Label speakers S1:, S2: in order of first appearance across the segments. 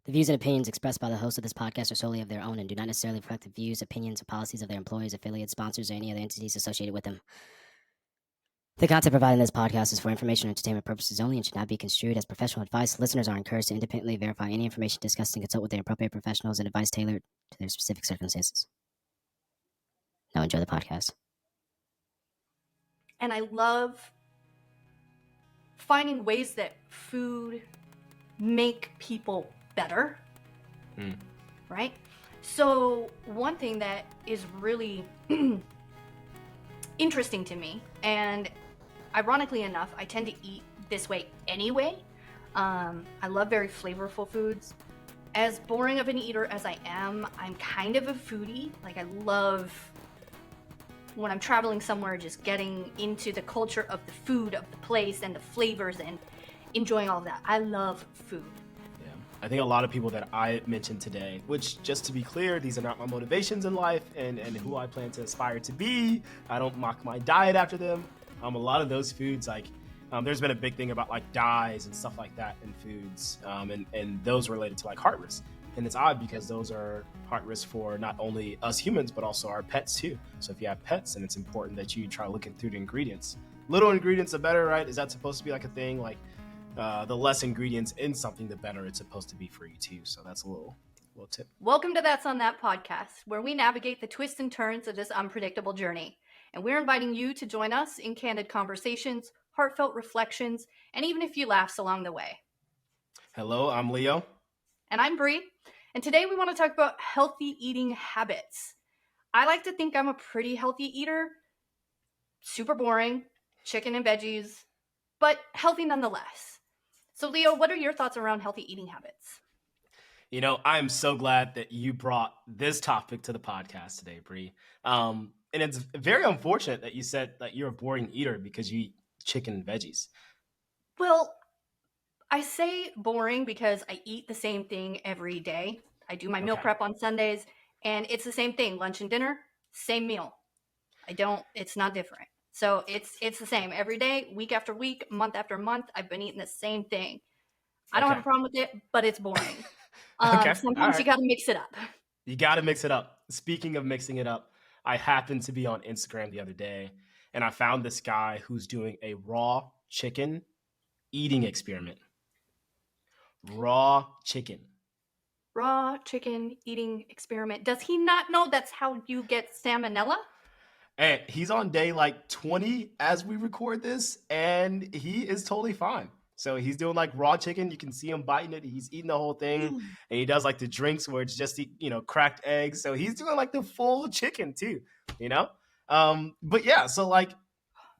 S1: The views and opinions expressed by the host of this podcast are solely of their own and do not necessarily reflect the views, opinions, or policies of their employees, affiliates, sponsors, or any other entities associated with them. The content provided in this podcast is for information and entertainment purposes only and should not be construed as professional advice. Listeners are encouraged to independently verify any information discussed and consult with their appropriate professionals and advice tailored to their specific circumstances. Now enjoy the podcast.
S2: And I love finding ways that food make people better, right? So one thing that is really interesting to me, and ironically enough, I tend to eat this way anyway. I love very flavorful foods. As boring of an eater as I am, I'm kind of a foodie. Like, I love, when I'm traveling somewhere, just getting into the culture of the food, of the place, and the flavors, and enjoying all of that. I love food.
S3: Yeah, I think a lot of people that I mentioned today, which, just to be clear, these are not my motivations in life and who I plan to aspire to be. I don't mock my diet after them. A lot of those foods, like, there's been a big thing about like dyes and stuff like that in foods, and those related to like heart risk. And it's odd because those are heart risk for not only us humans, but also our pets too. So if you have pets, then it's important that you try looking through the ingredients. Little ingredients are better, right? Is that supposed to be like a thing? Like the less ingredients in something, the better it's supposed to be for you too. So that's a little tip.
S2: Welcome to That's on That podcast, where we navigate the twists and turns of this unpredictable journey. And we're inviting you to join us in candid conversations, heartfelt reflections, and even a few laughs along the way.
S3: Hello, I'm Leo.
S2: And I'm Bree. And today we want to talk about healthy eating habits. I like to think I'm a pretty healthy eater. Super boring, chicken and veggies, but healthy nonetheless. So Leo, what are your thoughts around healthy eating habits?
S3: You know, I'm so glad that you brought this topic to the podcast today, Bree. And it's very unfortunate that you said that you're a boring eater because you eat chicken and veggies.
S2: Well, I say boring because I eat the same thing every day. I do my meal prep on Sundays, and it's the same thing. Lunch and dinner, same meal. It's not different. So it's the same every day, week after week, month after month. I've been eating the same thing. I don't have a problem with it, but it's boring. Sometimes you got to mix it up.
S3: You got to mix it up. Speaking of mixing it up, I happened to be on Instagram the other day, and I found this guy who's doing a raw chicken eating experiment. Raw chicken
S2: eating experiment. Does he not know that's how you get salmonella?
S3: And he's on day like 20 as we record this, and he is totally fine. So he's doing like raw chicken. You can see him biting it. He's eating the whole thing. And he does like the drinks where it's just, cracked eggs. So he's doing like the full chicken too, But yeah, so like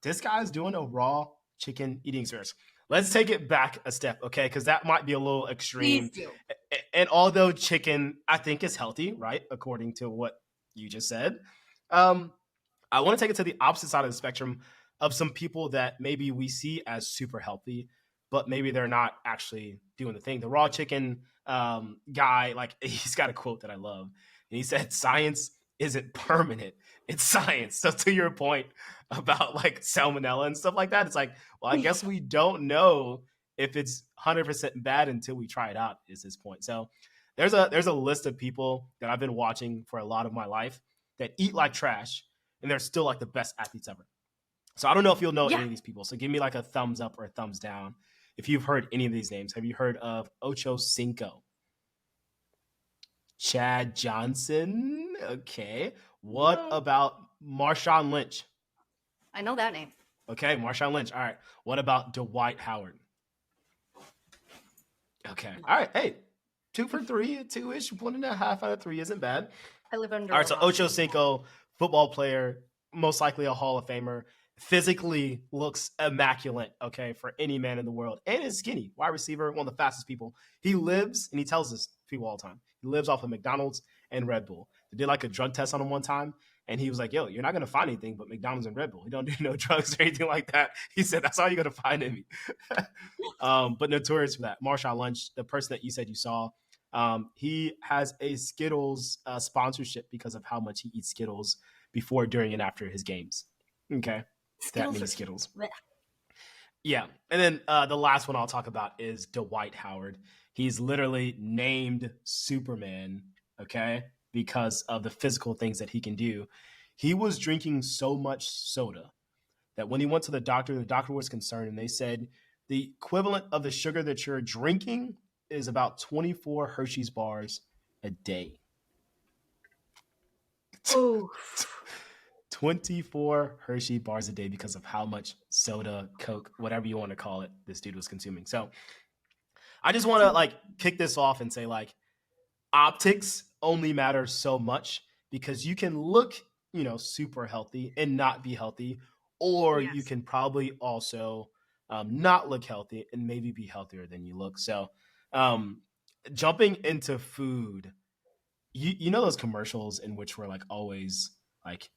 S3: this guy's doing a raw chicken eating experience. Let's take it back a step, okay? Because that might be a little extreme.
S2: Please do.
S3: And although chicken, I think, is healthy, right? According to what you just said. I want to take it to the opposite side of the spectrum of some people that maybe we see as super healthy, but maybe they're not actually doing the thing. The raw chicken guy, like, he's got a quote that I love. And he said, "Science isn't permanent, it's science." So to your point about like salmonella and stuff like that, it's like, well, I guess we don't know if it's 100% bad until we try it out, is his point. So there's a list of people that I've been watching for a lot of my life that eat like trash, and they're still like the best athletes ever. So I don't know if you'll know any of these people. So give me like a thumbs up or a thumbs down if you've heard any of these names. Have you heard of Ocho Cinco? Chad Johnson? Okay. What about Marshawn Lynch?
S2: I know that name.
S3: Okay, Marshawn Lynch. All right. What about Dwight Howard? Okay. All right. Hey, 2 for 3, 2-ish, 1.5 out of 3 isn't bad.
S2: I live under.
S3: All right, so Ocho Cinco, football player, most likely a Hall of Famer, physically looks immaculate, okay, for any man in the world, and is skinny, wide receiver, one of the fastest people. He lives, and he tells this to people all the time, he lives off of McDonald's and Red Bull. They did like a drug test on him one time, and he was like, "Yo, you're not going to find anything but McDonald's and Red Bull. You don't do no drugs or anything like that." He said, "That's all you're going to find in me." But notorious for that. Marshawn Lynch, the person that you said you saw, he has a Skittles sponsorship because of how much he eats Skittles before, during, and after his games. Okay. That means Skittles. Yeah. And then the last one I'll talk about is Dwight Howard. He's literally named Superman, okay, because of the physical things that he can do. He was drinking so much soda that when he went to the doctor was concerned and they said the equivalent of the sugar that you're drinking is about 24 Hershey's bars a day.
S2: Oh,
S3: 24 Hershey bars a day because of how much soda, Coke, whatever you want to call it, this dude was consuming. So I just want to like kick this off and say like optics only matter so much because you can look, super healthy and not be healthy, or you
S2: yes.
S3: can probably also not look healthy and maybe be healthier than you look. So um, jumping into food, you know those commercials in which we're like always like,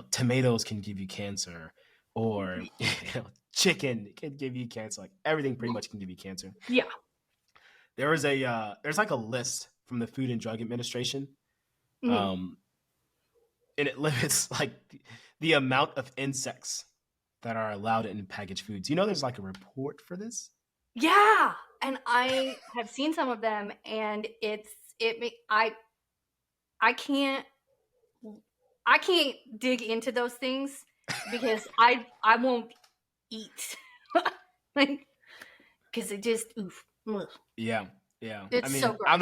S3: tomatoes can give you cancer, or chicken can give you cancer. Like everything pretty much can give you cancer.
S2: Yeah.
S3: There's like a list from the Food and Drug Administration,
S2: Mhm.
S3: and it limits like the amount of insects that are allowed in packaged foods. There's like a report for this.
S2: Yeah. And I have seen some of them, and I can't dig into those things because I won't eat. Like, because it just oof. Ugh.
S3: Yeah, yeah. I
S2: It's so
S3: mean,
S2: gross.
S3: I'm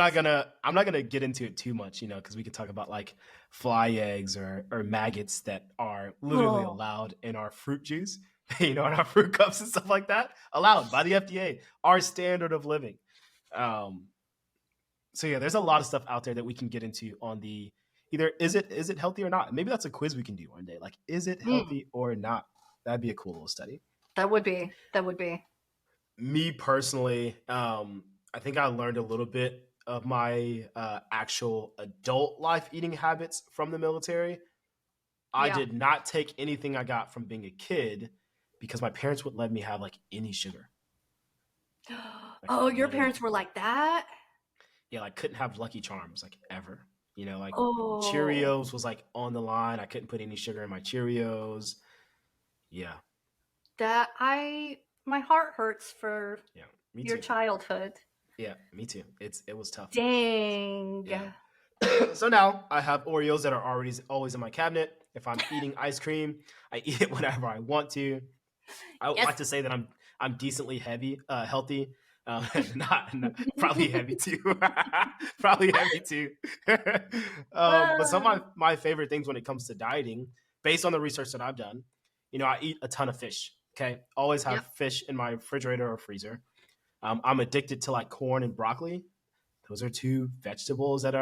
S3: not gonna get into it too much, because we could talk about like fly eggs or maggots that are literally
S2: Oh.
S3: allowed in our fruit juice, in our fruit cups and stuff like that, allowed by the FDA, our standard of living. Um, so yeah, there's a lot of stuff out there that we can get into on the either is it healthy or not. Maybe that's a quiz we can do one day. Like, is it
S2: Mm,
S3: healthy or not? That'd be a cool little study.
S2: that would be. That would be.
S3: Me personally, I think I learned a little bit of my actual adult life eating habits from the military. I
S2: Yeah.
S3: did not take anything I got from being a kid because my parents wouldn't let me have like any sugar. Like
S2: Oh, your
S3: none at
S2: parents
S3: all.
S2: were like that?
S3: Yeah, like couldn't have Lucky Charms like ever. Like
S2: Oh,
S3: Cheerios was like on the line. I couldn't put any sugar in my Cheerios. Yeah,
S2: that I my heart hurts for
S3: yeah, me
S2: your
S3: too.
S2: childhood.
S3: Yeah, me too. It was tough.
S2: Dang.
S3: Yeah. So now I have Oreos that are always in my cabinet. If I'm eating ice cream, I eat it whenever I want to. I would
S2: Yes.
S3: like to say that I'm decently healthy. Not probably heavy too. Probably heavy too. But some of my favorite things when it comes to dieting, based on the research that I've done, I eat a ton of fish. Okay, always have
S2: Yep.
S3: fish in my refrigerator or freezer. I'm addicted to like corn and broccoli. Those are two vegetables that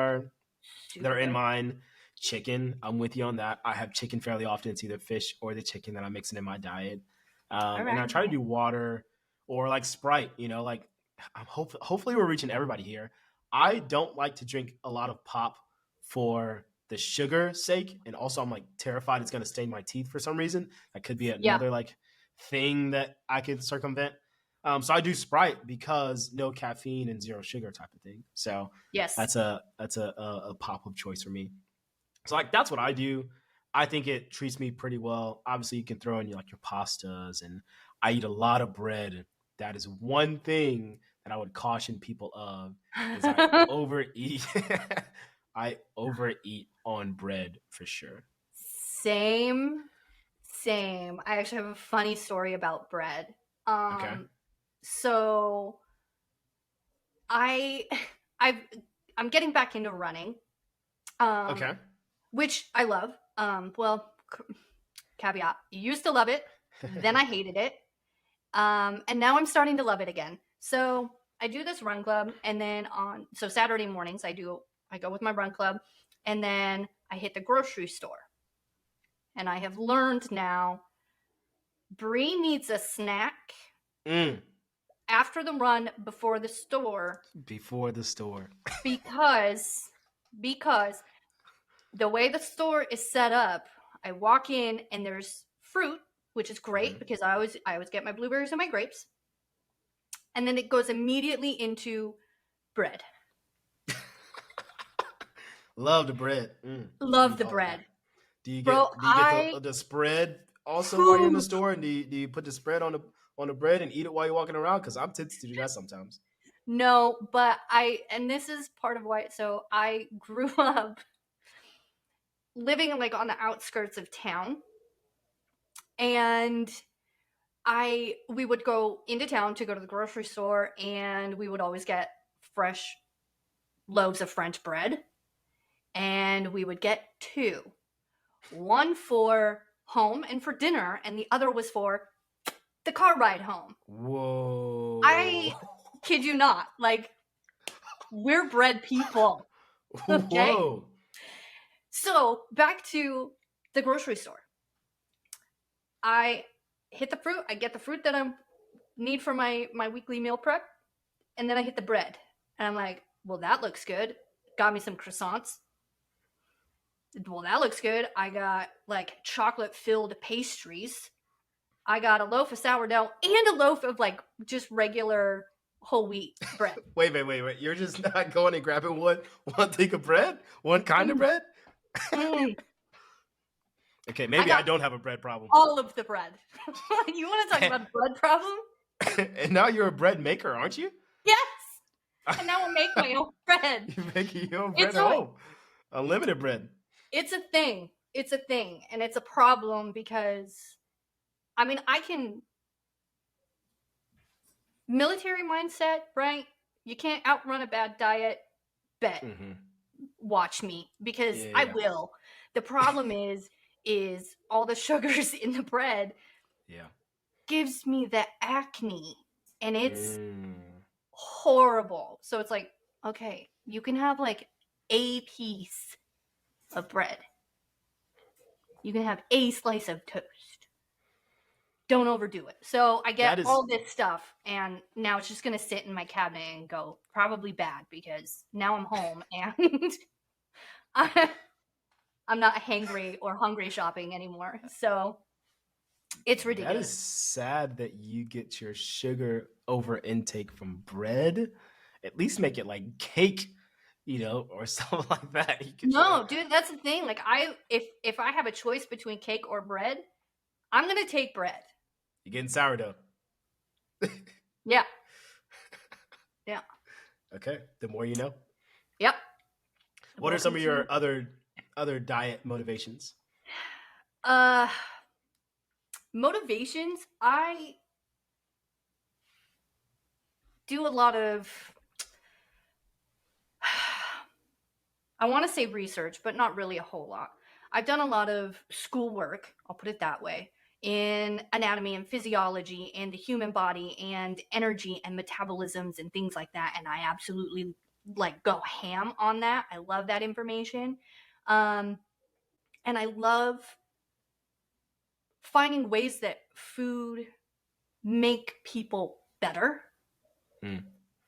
S2: Super
S3: are in
S2: good.
S3: mine. Chicken, I'm with you on that. I have chicken fairly often. It's either fish or the chicken that I'm mixing in my diet.
S2: All
S3: And
S2: right.
S3: I try to do water or like Sprite. Like hopefully we're reaching everybody here. I don't like to drink a lot of pop for the sugar sake, and also I'm like terrified it's gonna stain my teeth for some reason. That could be
S2: Yeah.
S3: another like thing that I could circumvent. So I do Sprite because no caffeine and zero sugar type of thing. So
S2: Yes.
S3: that's a pop of choice for me. So like that's what I do. I think it treats me pretty well. Obviously, you can throw in like your pastas, and I eat a lot of bread. That is one thing that I would caution people of is I overeat. I overeat on bread for sure.
S2: Same. Same. I actually have a funny story about bread.
S3: Okay.
S2: So I I've I'm getting back into running.
S3: Okay.
S2: Which I love. Well, caveat. You used to love it, then I hated it. And now I'm starting to love it again. So I do this run club, and then so Saturday mornings I go with my run club, and then I hit the grocery store. And I have learned now Bree needs a snack
S3: Mm,
S2: after the run before the store
S3: before the store.
S2: because the way the store is set up, I walk in and there's fruit, which is great
S3: Mhm.
S2: because I always get my blueberries and my grapes. And then it goes immediately into bread.
S3: Love the bread.
S2: Love the
S3: All of that.
S2: bread.
S3: Do you
S2: Bro,
S3: get the spread also while you're in the store, and do you put the spread on the bread and eat it while you're walking around? Because I'm tempted to do that sometimes.
S2: No, but and this is part of why. So I grew up living like on the outskirts of town, and we would go into town to go to the grocery store, and we would always get fresh loaves of French bread, and we would get two, one for home and for dinner, and the other was for the car ride home.
S3: Whoa.
S2: I kid you not, like, we're bread people. Okay.
S3: Whoa.
S2: So back to the grocery store. I hit the fruit. I get the fruit that I need for my weekly meal prep, and then I hit the bread. And I'm like, well, that looks good. Got me some croissants. Well, that looks good. I got like chocolate-filled pastries. I got a loaf of sourdough and a loaf of like just regular whole wheat bread.
S3: Wait. You're just not going and grabbing one thing of bread? One kind of bread?
S2: Mm,
S3: Okay, maybe I don't have a bread problem.
S2: all of the bread. You want to talk about a bread problem?
S3: And now you're a bread maker, aren't you?
S2: Yes. And now I make my own bread.
S3: You're making your own bread
S2: It's
S3: at home. Unlimited bread.
S2: It's a thing. It's a thing. And it's a problem because, I mean, I can. Military mindset, right? You can't outrun a bad diet. Bet.
S3: Mm-hmm.
S2: Watch me, because
S3: Yeah,
S2: I
S3: yeah.
S2: will. The problem is all the sugars in the bread
S3: Yeah.
S2: gives me the acne, and it's
S3: Mm.
S2: horrible. So it's like, okay, you can have like a piece of bread. You can have a slice of toast. Don't overdo it. So I get all this stuff, and now it's just going to sit in my cabinet and go probably bad, because now I'm home and I'm not hangry or hungry shopping anymore. So it's ridiculous.
S3: That is sad that you get your sugar over intake from bread. At least make it like cake, or something like that.
S2: No, dude, that's the thing. Like, if I have a choice between cake or bread, I'm gonna take bread.
S3: You're getting sourdough.
S2: Yeah. Yeah.
S3: Okay. The more you know.
S2: Yep.
S3: What are some of your other diet motivations?
S2: Motivations, I do a lot of, I want to say research, but not really a whole lot. I've done a lot of schoolwork, I'll put it that way, in anatomy and physiology and the human body and energy and metabolisms and things like that. And I absolutely like go ham on that. I love that information. And I love finding ways that food make people better.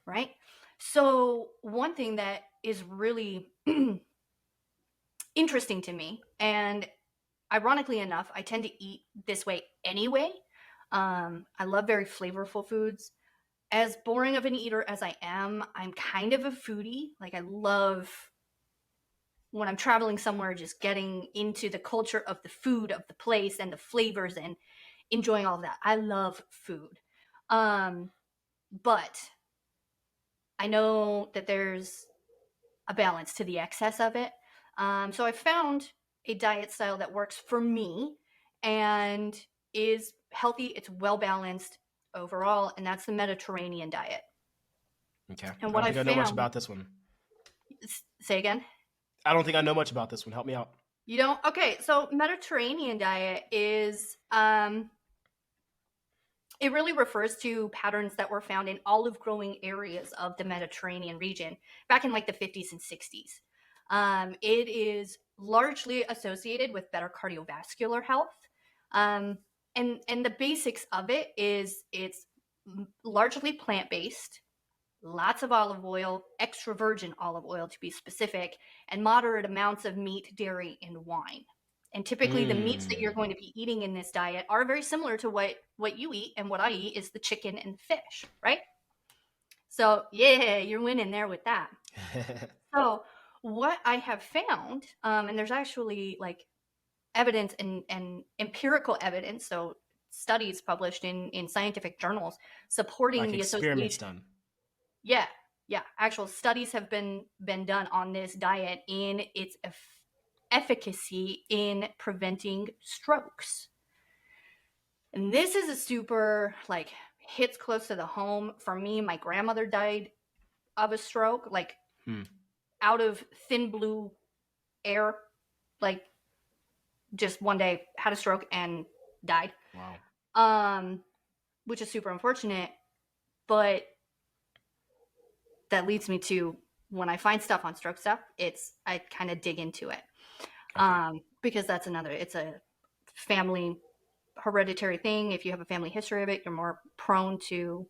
S2: Right? So one thing that is really interesting to me, and ironically enough, I tend to eat this way anyway. I love very flavorful foods. As boring of an eater as I am, I'm kind of a foodie. Like, I love, when I'm traveling somewhere, just getting into the culture of the food of the place and the flavors and enjoying all of that. I love food. But I know that there's a balance to the excess of it. So I found a diet style that works for me and is healthy. It's well balanced overall, and that's the Mediterranean diet.
S3: Okay.
S2: And what I
S3: don't think I know much about this one.
S2: Say again?
S3: I don't think I know much about this one. Help me out.
S2: You don't? Okay, so Mediterranean diet is it really refers to patterns that were found in olive growing areas of the Mediterranean region back in like the 50s and 60s. It is largely associated with better cardiovascular health. And the basics of it is it's largely plant-based, lots of olive oil, extra virgin olive oil to be specific, and moderate amounts of meat, dairy, and wine. And typically the meats that you're going to be eating in this diet are very similar to what you eat, and what I eat is the chicken and fish, right? So yeah, you're winning there with that. So what I have found, and there's actually like evidence and empirical evidence, so studies published in scientific journals supporting
S3: like
S2: the
S3: experiments
S2: association.
S3: done.
S2: Yeah. Actual studies have been done on this diet in its efficacy in preventing strokes. And this is a super, like, hits close to the home. For me, my grandmother died of a stroke, like, out of thin blue air. Like, just one day had a stroke and died.
S3: Wow.
S2: Which is super unfortunate. But that leads me to, when I find stuff on stroke stuff, I kind of dig into it.
S3: Okay.
S2: Because it's a family hereditary thing. If you have a family history of it, you're more prone to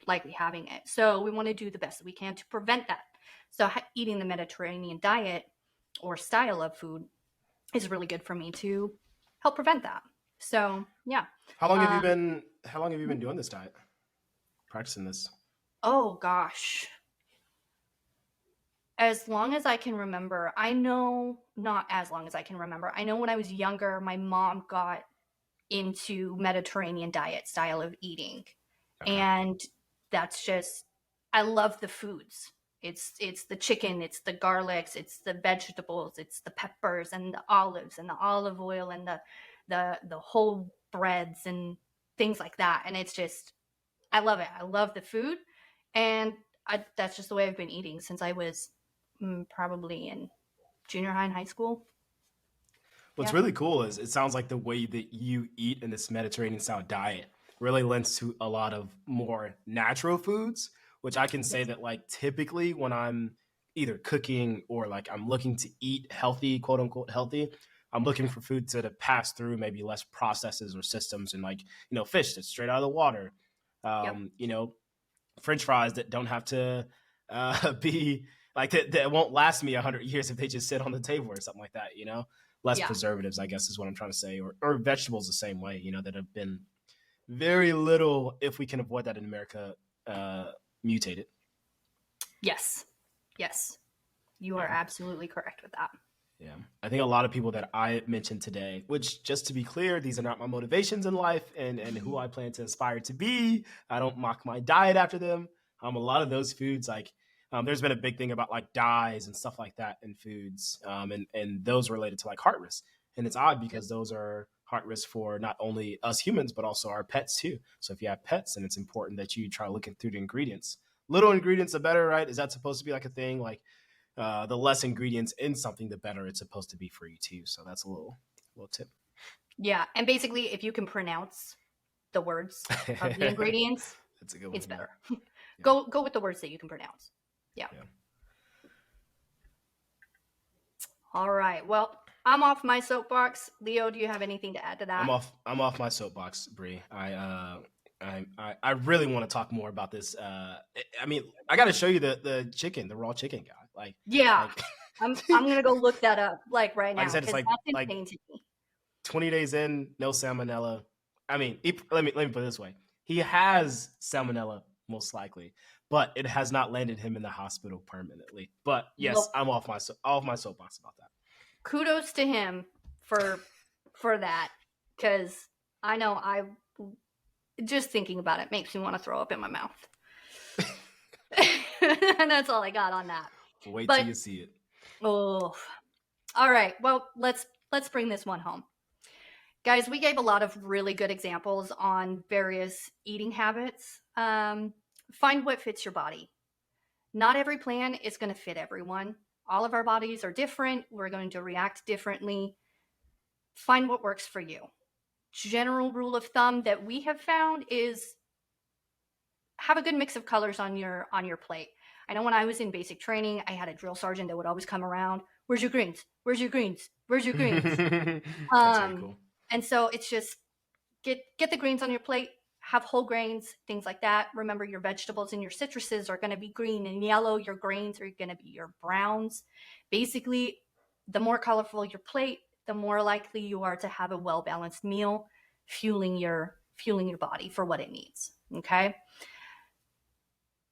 S2: likely having it. So we want to do the best that we can to prevent that. So eating the Mediterranean diet or style of food is really good for me to help prevent that. So yeah.
S3: How long have you been doing this diet? Practicing this?
S2: Oh gosh. As long as I can remember. I know, not as long as I can remember. I know when I was younger, my mom got into Mediterranean diet style of eating.
S3: Okay.
S2: And that's just, I love the foods. It's the chicken, it's the garlics, it's the vegetables, it's the peppers and the olives and the olive oil and the whole breads and things like that. And it's just, I love it. I love the food. And that's just the way I've been eating since I was probably in junior high and high school.
S3: What's
S2: Yeah.
S3: really cool is it sounds like the way that you eat in this Mediterranean style diet really lends to a lot of more natural foods, which I can say that like typically when I'm either cooking or like I'm looking to eat healthy, quote unquote healthy, I'm looking for food to pass through maybe less processes or systems and like, fish that's straight out of the water.
S2: Yep.
S3: French fries that don't have to be like that won't last me 100 years if they just sit on the table or something like that, less
S2: Yeah.
S3: preservatives, I guess is what I'm trying to say, or vegetables the same way, that have been very little, if we can avoid that in America, mutated.
S2: Yes. You are absolutely correct with that.
S3: Yeah. I think a lot of people that I mentioned today, which just to be clear, these are not my motivations in life and who I plan to aspire to be. I don't mock my diet after them. A lot of those foods, like there's been a big thing about like dyes and stuff like that in foods, and those related to like heart risk. And it's odd because those are heart risk for not only us humans, but also our pets too. So if you have pets, then it's important that you try looking through the ingredients. Little ingredients are better, right? Is that supposed to be like a thing? Like the less ingredients in something, the better it's supposed to be for you too. So that's a little tip.
S2: Yeah, and basically, if you can pronounce the words of the ingredients,
S3: that's a good one.
S2: It's better.
S3: Yeah.
S2: Go with the words that you can pronounce. Yeah. All right. Well, I'm off my soapbox. Leo, do you have anything to add to that?
S3: I'm off my soapbox, Bree. I really want to talk more about this. I mean, I got to show you the chicken, the raw chicken guy. Like,
S2: yeah, I'm gonna go look that up right now.
S3: Like I said, it's
S2: that's insane to me.
S3: 20 days in, no salmonella. I mean, let me put it this way: he has salmonella most likely, but it has not landed him in the hospital permanently. But yes,
S2: Nope.
S3: I'm off my soapbox about that.
S2: Kudos to him for that, because I know just thinking about it makes me want to throw up in my mouth. And that's all I got on that.
S3: Wait till you see it.
S2: Oh, all right. Well, let's bring this one home. Guys, we gave a lot of really good examples on various eating habits. Find what fits your body. Not every plan is going to fit everyone. All of our bodies are different. We're going to react differently. Find what works for you. General rule of thumb that we have found is have a good mix of colors on your plate. I know when I was in basic training, I had a drill sergeant that would always come around. Where's your greens? Where's your greens? Where's your greens?
S3: That's very cool.
S2: And so it's just get the greens on your plate, have whole grains, things like that. Remember, your vegetables and your citruses are going to be green and yellow. Your grains are going to be your browns. Basically, the more colorful your plate, the more likely you are to have a well-balanced meal, fueling your body for what it needs. Okay.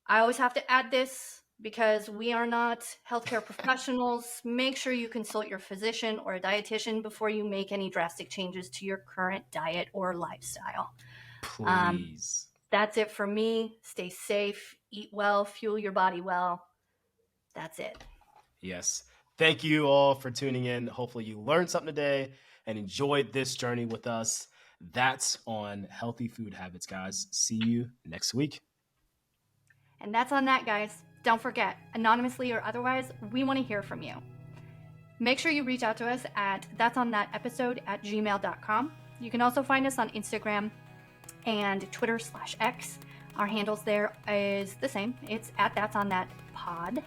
S2: I always have to add this because we are not healthcare professionals. Make sure you consult your physician or a dietitian before you make any drastic changes to your current diet or lifestyle.
S3: Please.
S2: That's it for me. Stay safe, eat well, fuel your body well. That's it.
S3: Yes. Thank you all for tuning in. Hopefully you learned something today and enjoyed this journey with us. That's on healthy food habits, guys. See you next week.
S2: And that's on that, guys. Don't forget, anonymously or otherwise, we want to hear from you. Make sure you reach out to us at that'sonThatEpisode@gmail.com. You can also find us on Instagram and Twitter/X. Our handles there is the same. It's at that'sonThatPod.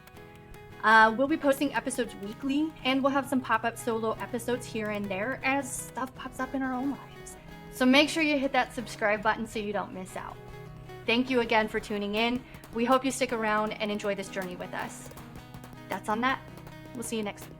S2: We'll be posting episodes weekly, and we'll have some pop-up solo episodes here and there as stuff pops up in our own lives. So make sure you hit that subscribe button so you don't miss out. Thank you again for tuning in. We hope you stick around and enjoy this journey with us. That's on that. We'll see you next week.